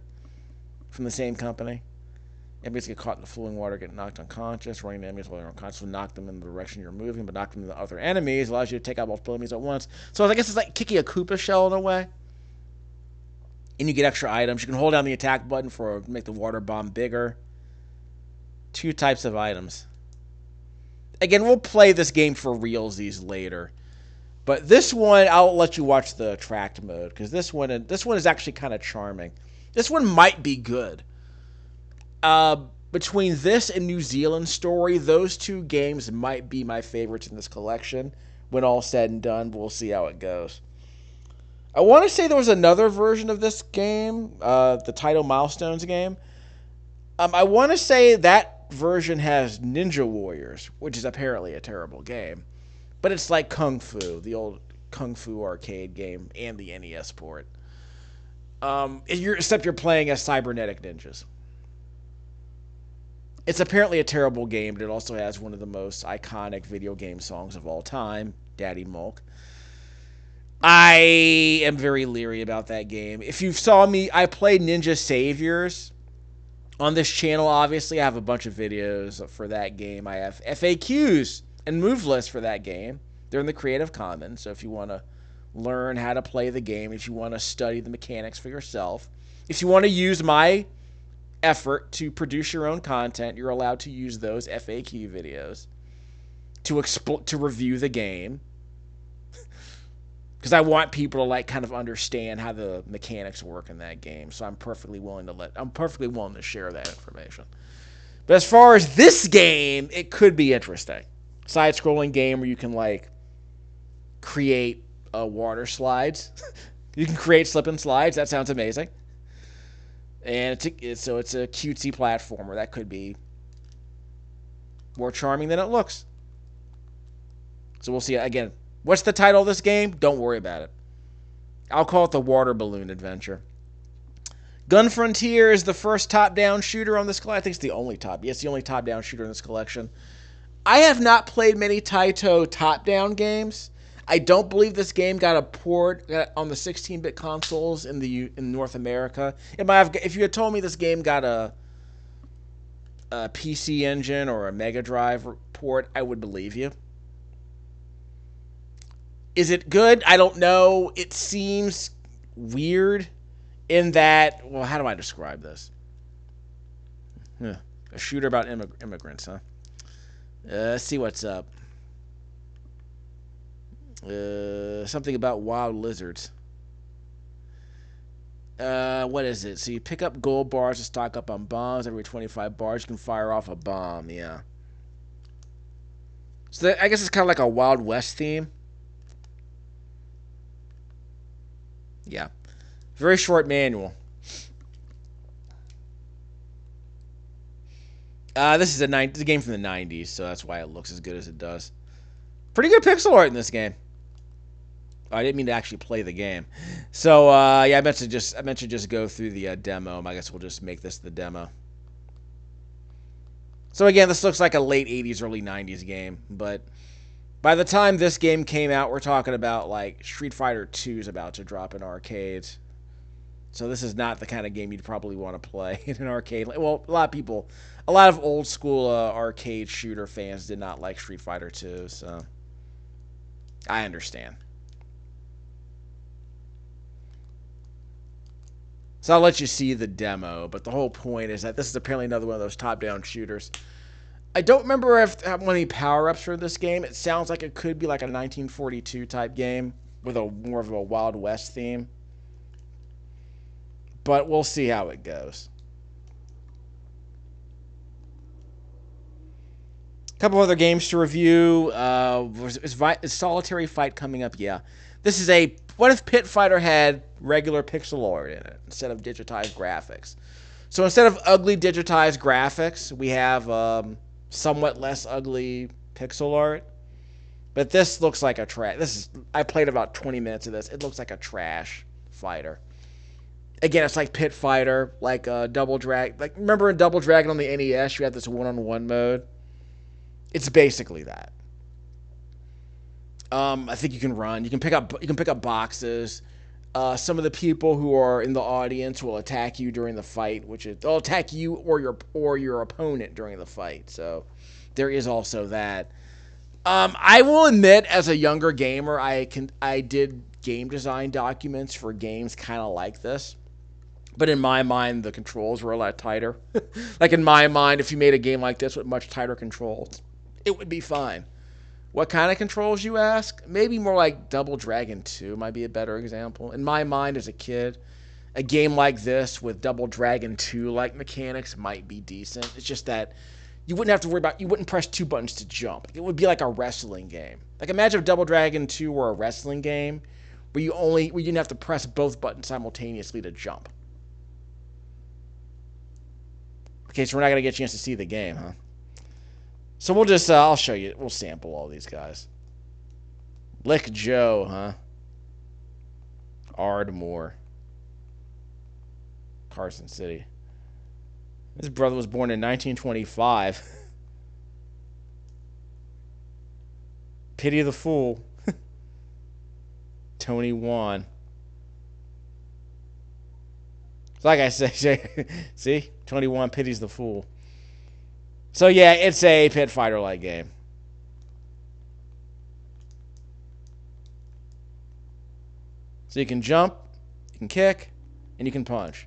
from the same company. Enemies get caught in the flowing water, get knocked unconscious. Running enemies while they're unconscious will knock them in the direction you're moving, but knock them into other enemies allows you to take out multiple enemies at once. So I guess it's like kicking a Koopa shell in a way. And you get extra items. You can hold down the attack button to make the water bomb bigger. 2 types of items. Again, we'll play this game for realsies later. But this one, I'll let you watch the tracked mode, because this one is actually kind of charming. This one might be good. Between this and New Zealand Story, those 2 games might be my favorites in this collection. When all said and done, we'll see how it goes. I want to say there was another version of this game, the Taito Milestones game. I want to say that version has Ninja Warriors, which is apparently a terrible game. But it's like Kung Fu, the old Kung Fu arcade game, and the NES port. Except you're playing as cybernetic ninjas. It's apparently a terrible game, but it also has one of the most iconic video game songs of all time, Daddy Mulk. I am very leery about that game. If you saw me, I played Ninja Saviors on this channel. Obviously, I have a bunch of videos for that game. I have FAQs and move lists for that game. They're in the Creative Commons, so if you want to learn how to play the game, if you want to study the mechanics for yourself, if you want to use my effort to produce your own content, you're allowed to use those FAQ videos to review the game. Because I want people to like kind of understand how the mechanics work in that game. So I'm perfectly willing to share that information. But as far as this game, it could be interesting. Side-scrolling game where you can like create water slides. You can create slip and slides. That sounds amazing. And it's a cutesy platformer. That could be more charming than it looks. So we'll see. Again, what's the title of this game? Don't worry about it. I'll call it the Water Balloon Adventure. Gun Frontier is the first top-down shooter on this collection. I think it's the only it's the only top-down shooter in this collection. I have not played many Taito top-down games. I don't believe this game got a port on the 16-bit consoles in North America. If you had told me this game got a PC Engine or a Mega Drive port, I would believe you. Is it good? I don't know. It seems weird in that, well, how do I describe this? A shooter about immigrants, huh? Let's see what's up. Something about wild lizards. What is it? So you pick up gold bars to stock up on bombs. Every 25 bars, you can fire off a bomb. Yeah. So I guess it's kind of like a Wild West theme. Yeah. Very short manual. This is a game from the 90s, so that's why it looks as good as it does. Pretty good pixel art in this game. Oh, I didn't mean to actually play the game. So yeah, I meant to just go through the demo. I guess we'll just make this the demo. So again, this looks like a late 80s, early 90s game, but by the time this game came out, we're talking about like Street Fighter 2 is about to drop in arcades. So this is not the kind of game you'd probably want to play in an arcade. Well, a lot of old school arcade shooter fans did not like Street Fighter 2, so I understand. So I'll let you see the demo, but the whole point is that this is apparently another one of those top-down shooters. I don't remember how many power-ups are in this game. It sounds like it could be like a 1942 type game with a more of a Wild West theme. But we'll see how it goes. A couple other games to review. Is Solitary Fight coming up? Yeah. This is a... What if Pit Fighter had regular pixel art in it instead of digitized graphics? So instead of ugly digitized graphics, we have somewhat less ugly pixel art. But this looks like a trash... I played about 20 minutes of this. It looks like a trash fighter. Again, it's like Pit Fighter, like Double Dragon. Like, remember in Double Dragon on the NES, you had this one-on-one mode? It's basically that. I think you can run. You can pick up boxes. Some of the people who are in the audience will attack you during the fight, they'll attack you or your opponent during the fight. So there is also that. I will admit, as a younger gamer, I did game design documents for games kind of like this. But in my mind, the controls were a lot tighter. Like in my mind, if you made a game like this with much tighter controls, it would be fine. What kind of controls, you ask? Maybe more like Double Dragon 2 might be a better example. In my mind as a kid, a game like this with Double Dragon 2-like mechanics might be decent. It's just that you wouldn't have to worry about... You wouldn't press 2 buttons to jump. It would be like a wrestling game. Like imagine if Double Dragon 2 were a wrestling game where you didn't have to press both buttons simultaneously to jump. Okay, so we're not going to get a chance to see the game, huh? So we'll just, I'll show you. We'll sample all these guys. Lick Joe, huh? Ardmore. Carson City. His brother was born in 1925. Pity the Fool. Tony Wan. Like I say, see? 21 pities the fool. So yeah, it's a Pit Fighter-like game. So you can jump, you can kick, and you can punch.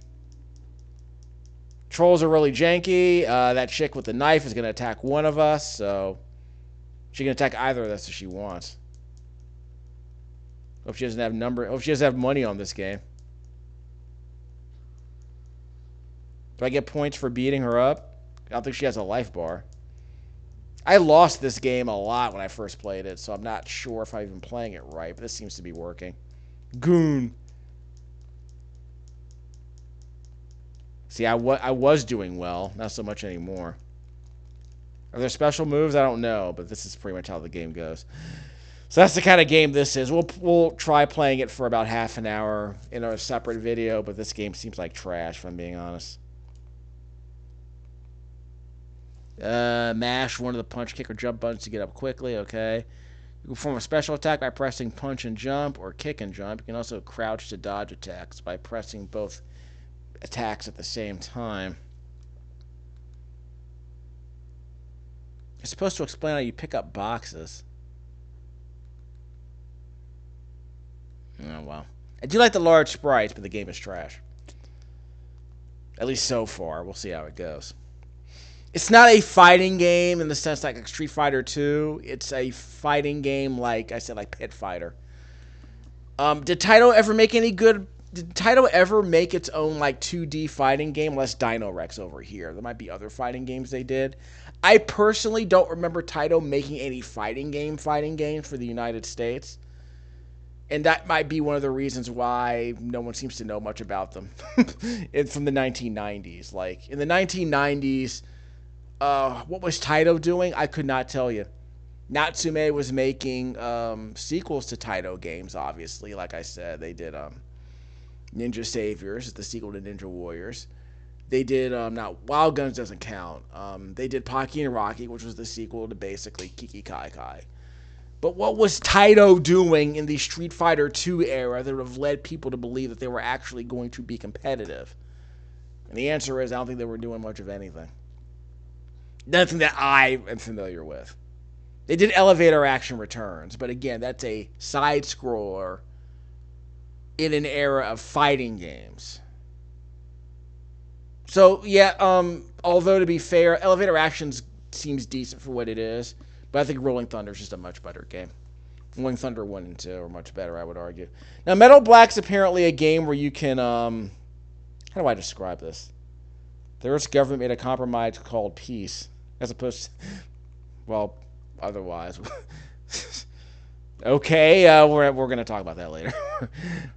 Trolls are really janky. That chick with the knife is going to attack one of us, so she can attack either of us if she wants. Hope she doesn't have money on this game. Do I get points for beating her up? I don't think she has a life bar. I lost this game a lot when I first played it, so I'm not sure if I'm even playing it right, but this seems to be working. Goon. See, I was doing well, not so much anymore. Are there special moves? I don't know, but this is pretty much how the game goes. So that's the kind of game this is. We'll try playing it for about half an hour in a separate video, but this game seems like trash, if I'm being honest. Mash one of the punch, kick, or jump buttons to get up quickly. Okay. You can perform a special attack by pressing punch and jump or kick and jump. You can also crouch to dodge attacks by pressing both attacks at the same time. It's supposed to explain how you pick up boxes. Oh, well. I do like the large sprites, but the game is trash. At least so far. We'll see how it goes. It's not a fighting game in the sense like Street Fighter 2. It's a fighting game like I said, like Pit Fighter. Did Taito ever make any good? Did Taito ever make its own like 2D fighting game? Less Dino Rex over here. There might be other fighting games they did. I personally don't remember Taito making any fighting games for the United States. And that might be one of the reasons why no one seems to know much about them. It's from the 1990s. Like, in the 1990s, what was Taito doing? I could not tell you. Natsume was making sequels to Taito games, obviously. Like I said, they did Ninja Saviors, the sequel to Ninja Warriors. They did, not Wild Guns doesn't count. They did Pocky and Rocky, which was the sequel to basically Kiki Kai Kai. But what was Taito doing in the Street Fighter 2 era that would have led people to believe that they were actually going to be competitive? And the answer is, I don't think they were doing much of anything. Nothing that I am familiar with. They did Elevator Action Returns, but again, that's a side-scroller in an era of fighting games. So, yeah, although to be fair, Elevator Actions seems decent for what it is, but I think Rolling Thunder is just a much better game. Rolling Thunder 1 and 2 are much better, I would argue. Now, Metal Black's apparently a game where you can, how do I describe this? The Earth's government made a compromise called peace, as opposed to, well, otherwise. Okay, we're going to talk about that later.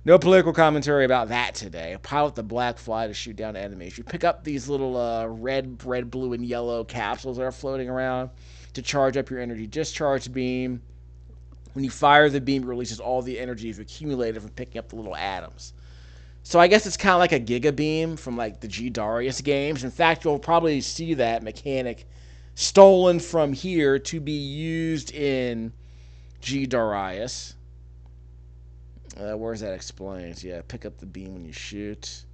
No political commentary about that today. Pilot the Black Fly to shoot down enemies. You pick up these little red, blue, and yellow capsules that are floating around to charge up your energy discharge beam. When you fire the beam, it releases all the energy you've accumulated from picking up the little atoms. So I guess it's kind of like a Giga Beam from like the G Darius games. In fact, you'll probably see that mechanic stolen from here to be used in G Darius. Where's that explained? Yeah, pick up the beam when you shoot.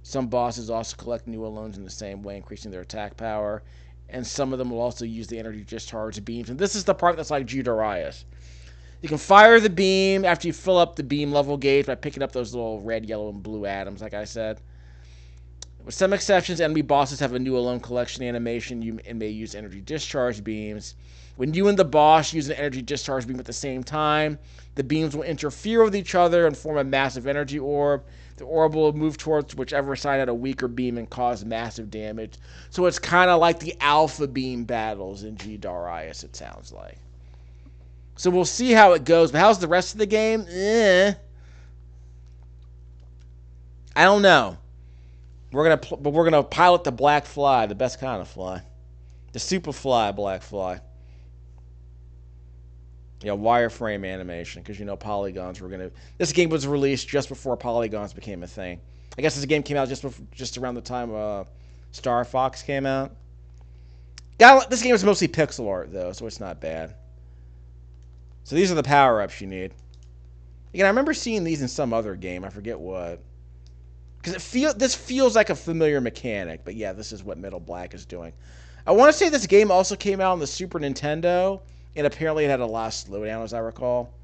Some bosses also collect new alones in the same way, increasing their attack power. And some of them will also use the energy discharge beams. And this is the part that's like G Darius. You can fire the beam after you fill up the beam level gauge by picking up those little red, yellow, and blue atoms, like I said. With some exceptions, enemy bosses have a new alone collection animation and may use energy discharge beams. When you and the boss use an energy discharge beam at the same time, the beams will interfere with each other and form a massive energy orb. The orb will move towards whichever side had a weaker beam and cause massive damage. So it's kind of like the alpha beam battles in G Darius, it sounds like. So we'll see how it goes. But how's the rest of the game? I don't know. We're gonna pilot the Black Fly, the best kind of fly, the Superfly Black Fly. Yeah, wireframe animation, because polygons were gonna. This game was released just before polygons became a thing. I guess this game came out just around the time Star Fox came out. This game is mostly pixel art though, so it's not bad. So these are the power-ups you need. Again, I remember seeing these in some other game. I forget what. Because this feels like a familiar mechanic. But yeah, this is what Metal Black is doing. I want to say this game also came out on the Super Nintendo. And apparently it had a lot of slowdown, as I recall.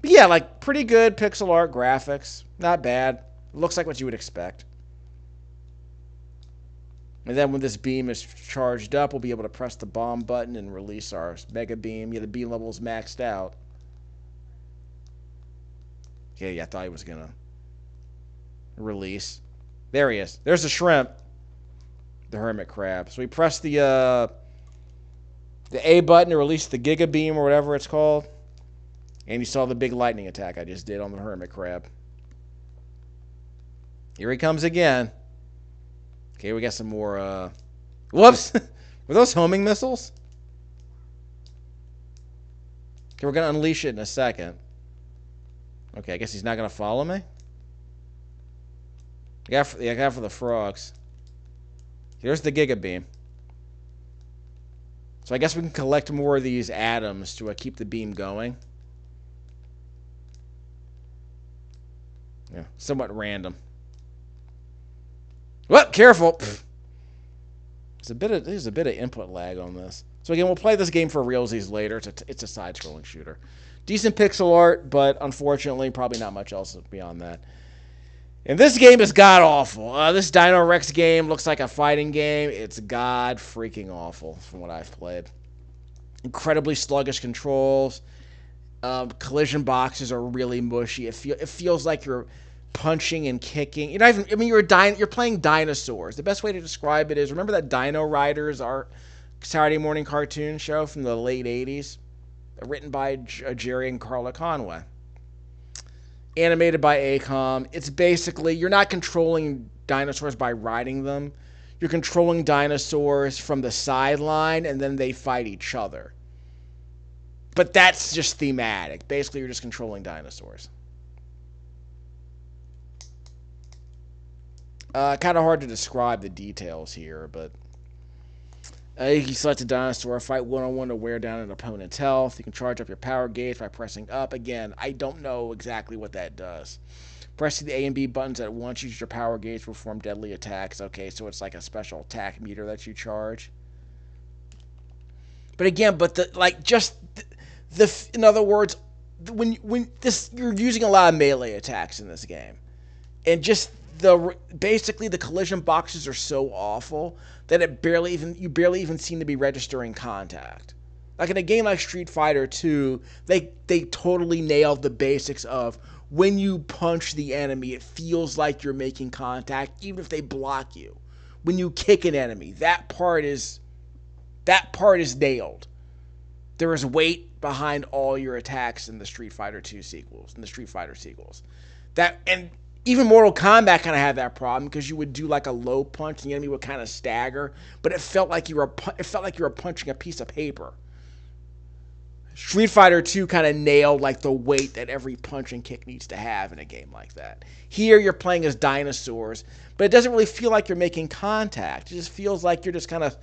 But yeah, like pretty good pixel art graphics. Not bad. Looks like what you would expect. And then when this beam is charged up, we'll be able to press the bomb button and release our mega beam. Yeah, the beam level is maxed out. Okay, yeah, I thought he was going to release. There he is. There's the shrimp. The hermit crab. So we press the A button to release the Giga Beam or whatever it's called. And you saw the big lightning attack I just did on the hermit crab. Here he comes again. Okay, we got some more, whoops! Were those homing missiles? Okay, we're going to unleash it in a second. Okay, I guess he's not going to follow me? I got for the frogs. Here's the Giga Beam. So I guess we can collect more of these atoms to keep the beam going. Yeah, somewhat random. Well, careful. There's a bit of input lag on this. So again, we'll play this game for realsies later. It's a side-scrolling shooter. Decent pixel art, but unfortunately, probably not much else beyond that. And this game is god awful. This Dino Rex game looks like a fighting game. It's god freaking awful from what I've played. Incredibly sluggish controls. Collision boxes are really mushy. It feels like you're punching and kicking. You're not even. I mean, you're playing dinosaurs. The best way to describe it is, remember that Dino Riders, our Saturday morning cartoon show from the late '80s, written by Jerry and Carla Conway, animated by Acom. It's basically, you're not controlling dinosaurs by riding them. You're controlling dinosaurs from the sideline, and then they fight each other. But that's just thematic. Basically, you're just controlling dinosaurs. Kind of hard to describe the details here, but you can select a dinosaur, fight one-on-one to wear down an opponent's health. You can charge up your power gauge by pressing up. Again, I don't know exactly what that does. Pressing the A and B buttons at once, use your power gauge to perform deadly attacks. Okay, so it's like a special attack meter that you charge. But again, in other words, you're using a lot of melee attacks in this game, and just basically the collision boxes are so awful that you barely even seem to be registering contact. Like in a game like Street Fighter 2, they totally nailed the basics of when you punch the enemy, it feels like you're making contact, even if they block you. When you kick an enemy, that part is nailed. There is weight behind all your attacks in the Street Fighter 2 sequels, in the Street Fighter sequels. And even Mortal Kombat kind of had that problem because you would do like a low punch and the enemy would kind of stagger, but it felt like you were punching a piece of paper. Street Fighter 2 kind of nailed like the weight that every punch and kick needs to have in a game like that. Here you're playing as dinosaurs, but it doesn't really feel like you're making contact. It just feels like you're just kind of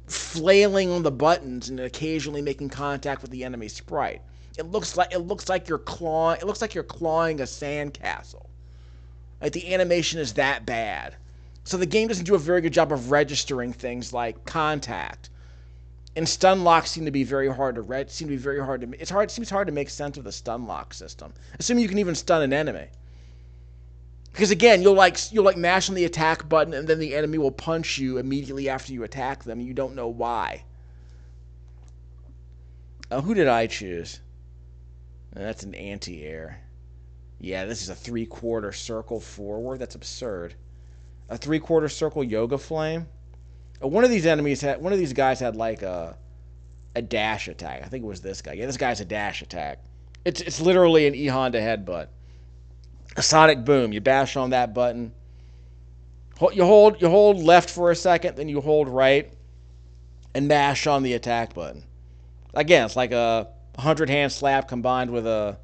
flailing on the buttons and occasionally making contact with the enemy sprite. It looks like you're clawing a sandcastle. Like the animation is that bad. So the game doesn't do a very good job of registering things like contact. And stun locks seem to be very hard to read. Seems hard to make sense of the stun lock system, assuming you can even stun an enemy. Because again, you'll mash on the attack button, and then the enemy will punch you immediately after you attack them, and you don't know why. Who did I choose? That's an anti-air. Yeah, this is a 3/4 circle forward. That's absurd. A 3/4 circle yoga flame. One of these guys had like a dash attack. I think it was this guy. Yeah, this guy's a dash attack. It's literally an E-Honda headbutt. A sonic boom. You bash on that button. You hold left for a second, then you hold right, and mash on the attack button. Again, it's like a 100-hand slap combined with a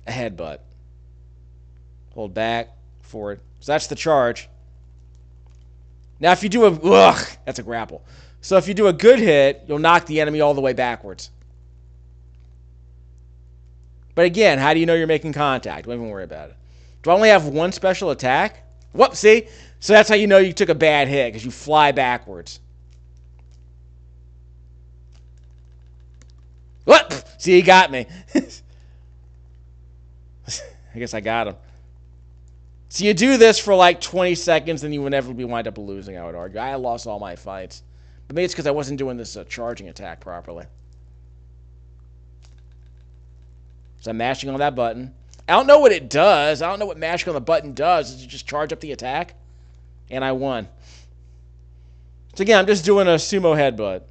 headbutt. Hold back, forward. So that's the charge. Now, if you do that's a grapple. So if you do a good hit, you'll knock the enemy all the way backwards. But again, how do you know you're making contact? Don't even worry about it. Do I only have one special attack? Whoop, see? So that's how you know you took a bad hit, because you fly backwards. What? See, he got me. I guess I got him. So you do this for like 20 seconds, and you would inevitably wind up losing, I would argue. I lost all my fights. But maybe it's because I wasn't doing this charging attack properly. So I'm mashing on that button. I don't know what it does. I don't know what mashing on the button does. Does it just charge up the attack? And I won. So again, I'm just doing a sumo headbutt.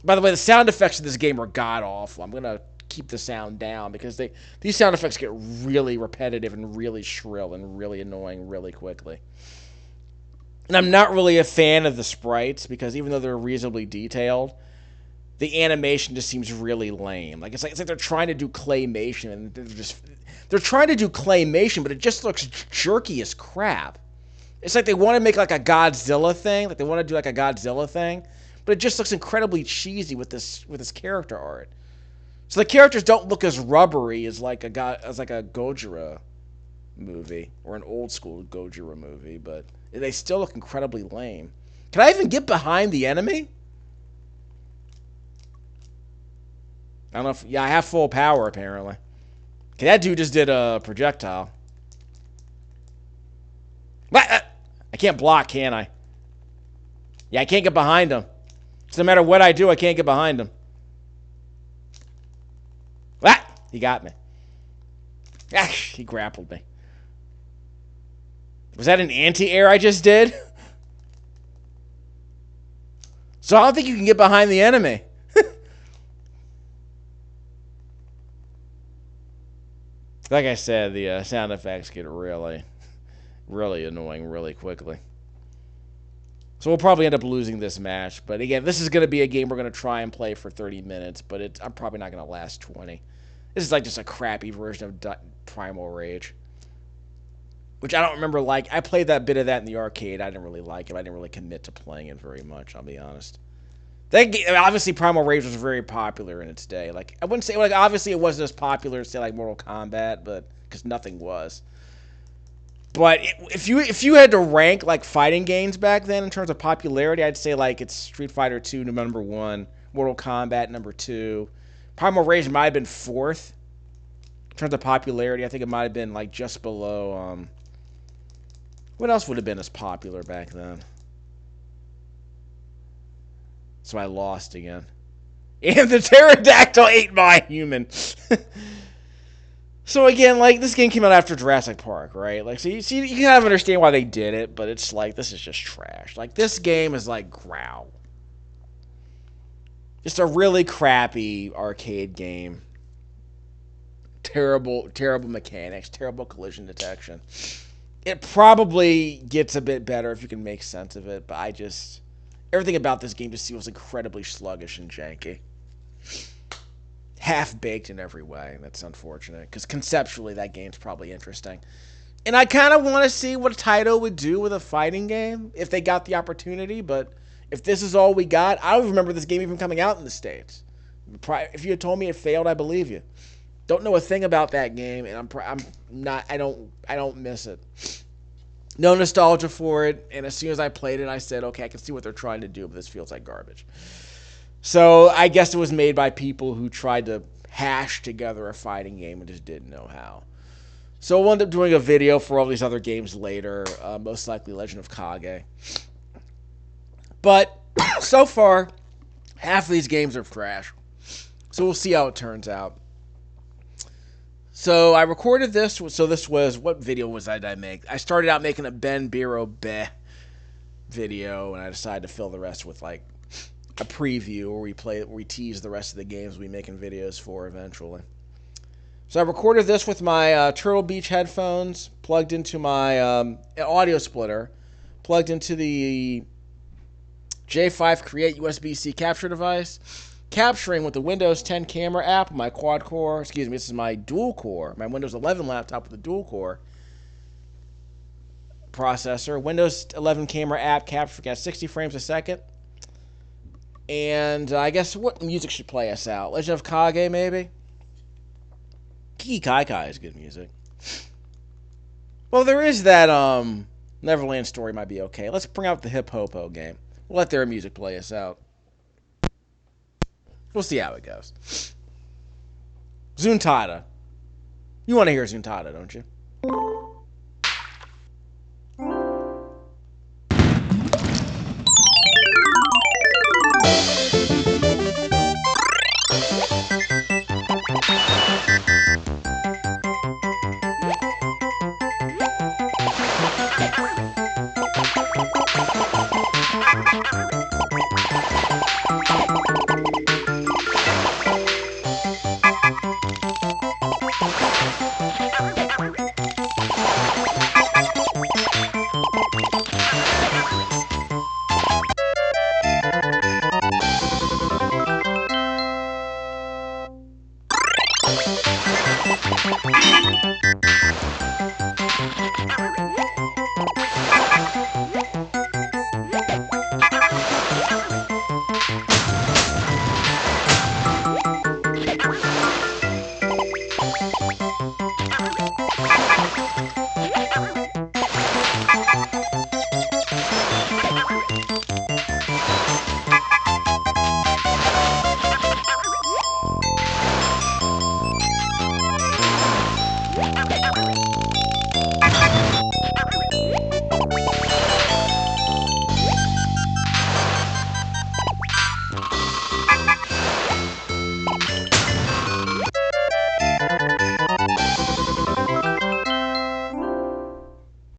By the way, the sound effects of this game are god-awful. I'm going to keep the sound down because these sound effects get really repetitive and really shrill and really annoying really quickly. And I'm not really a fan of the sprites because even though they're reasonably detailed, the animation just seems really lame. Like it's like they're trying to do claymation and they're trying to do claymation, but it just looks jerky as crap. It's like they want to make like a Godzilla thing, like they want to do like a Godzilla thing, but it just looks incredibly cheesy with this character art. So the characters don't look as rubbery as like a Gojira movie or an old school Gojira movie, but they still look incredibly lame. Can I even get behind the enemy? I don't know if... Yeah, I have full power, apparently. Okay, that dude just did a projectile. I can't block, can I? Yeah, I can't get behind him. So no matter what I do, I can't get behind him. He got me. He grappled me. Was that an anti-air I just did? So I don't think you can get behind the enemy. Like I said, the sound effects get really, really annoying really quickly. So we'll probably end up losing this match. But again, this is going to be a game we're going to try and play for 30 minutes. But I'm probably not going to last 20. This is like just a crappy version of Primal Rage. Which I don't remember I played that bit of that in the arcade. I didn't really like it. I didn't really commit to playing it very much, I'll be honest. Obviously, Primal Rage was very popular in its day. Like, I wouldn't say, like, obviously it wasn't as popular as, say, like, Mortal Kombat, but, because nothing was. But if you had to rank, like, fighting games back then in terms of popularity, I'd say, like, it's Street Fighter 2 number 1, Mortal Kombat number 2. Primal Rage might have been 4th in terms of popularity. I think it might have been, like, just below, what else would have been as popular back then? So I lost again. And the pterodactyl ate my human. So again, like, this game came out after Jurassic Park, right? Like, so you kind of understand why they did it, but it's like, this is just trash. Like, this game is like Growl. Just a really crappy arcade game. Terrible, terrible mechanics, terrible collision detection. It probably gets a bit better if you can make sense of it, but everything about this game just feels incredibly sluggish and janky. Half-baked in every way. That's unfortunate, because conceptually that game's probably interesting. And I kind of want to see what Taito would do with a fighting game if they got the opportunity, but if this is all we got, I don't remember this game even coming out in the States. If you had told me it failed, I believe you. Don't know a thing about that game, and I don't miss it. No nostalgia for it, and as soon as I played it, I said, okay, I can see what they're trying to do, but this feels like garbage. So I guess it was made by people who tried to hash together a fighting game and just didn't know how. So we'll end up doing a video for all these other games later, most likely Legend of Kage. But so far, half of these games are trash. So we'll see how it turns out. So I recorded this. So this was, what video was I make? I started out making a Bero Beh video, and I decided to fill the rest with like a preview where we tease the rest of the games we'll be making videos for eventually. So I recorded this with my Turtle Beach headphones plugged into my audio splitter, plugged into the J5 Create USB-C capture device, capturing with the Windows 10 camera app, my quad-core, this is my dual-core, my Windows 11 laptop with a dual-core processor, Windows 11 camera app capturing at 60 frames a second. And I guess what music should play us out? Legend of Kage, maybe? Kiki Kai Kai is good music. Well, there is that Neverland Story might be okay. Let's bring out the Hip Hopo game. We'll let their music play us out. We'll see how it goes. Zuntata. You want to hear Zuntata, don't you?